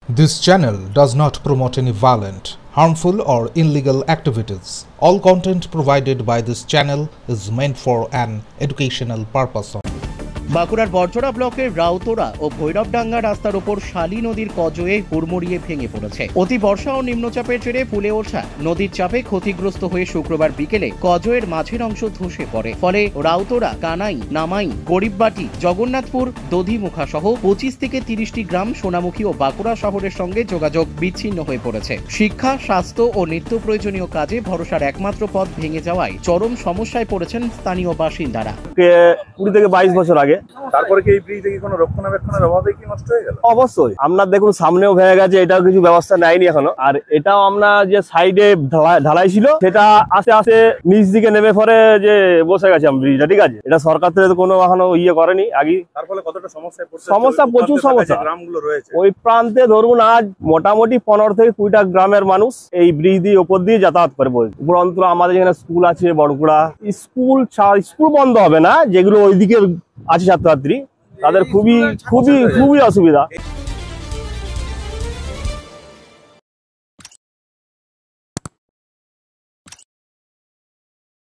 This channel does not promote any violent, harmful or illegal activities. All content provided by this channel is meant for an educational purpose. বাঁকুড়ার বরজোড়া ব্লকের রাউতোড়া ও ভৈরবডাঙ্গা রাস্তার উপর শালী নদীর কজয়ে হুড়মুড়িয়ে ভেঙে পড়েছে। অতি বর্ষা ও নিম্নচাপের জেরে ফুলে ওঠা নদীর চাপে ক্ষতিগ্রস্ত হয়ে শুক্রবার বিকেলে কজয়ের মাঝের অংশ ধসে পড়ে। ফলে রাউতোড়া, কানাই, নামাই, গরিববাটি, জগন্নাথপুর, দধিমুখা সহ 25 থেকে 30টি গ্রাম, সোনামুখী ও বাঁকুড়া শহরের সঙ্গে যোগাযোগ বিচ্ছিন্ন হয়ে পড়েছে। শিক্ষা, স্বাস্থ্য ও নিত্য প্রয়োজনীয় কাজে ভরসার একমাত্র পথ ভেঙে যাওয়ায় চরম সমস্যায় পড়েছেন স্থানীয় বাসিন্দারা। 20 থেকে 22 বছর আগে তারপরে কি এই ব্রিজ থেকে কোনো রক্ষণাবেক্ষণের অভাবে কি নষ্ট হয়ে গেল? অবশ্যই আপনার দেখুন সামনেও ভেঙে গেছে, এটাও কিছু ব্যবস্থা নেয়নি এখনো। আর এটাও আমরা যে সাইডে ঢালাই ছিল সেটা আস্তে আস্তে নিচ দিকে নেমে পরে যে বসে গেছে ব্রিজটা, ঠিক আছে। এটা সরকার থেকে কোনো এখনো করেনি আগে। তার ফলে কতটা সমস্যায় পড়ছে? সমস্যা প্রচুর সমস্যা। গ্রামগুলো রয়েছে ওই ওই প্রান্তে ধরুন আজ মোটামুটি 15 থেকে 20টা গ্রামের মানুষ এই ব্রিজ দিয়ে উপর দিয়ে যাতায়াত করে। উপরন্তু আমাদের এখানে স্কুল আছে বড়কুড়া, স্কুল বন্ধ হবে না, যেগুলো ওইদিকে আছে ছাত্রছাত্রী, তাদের খুবই অসুবিধা।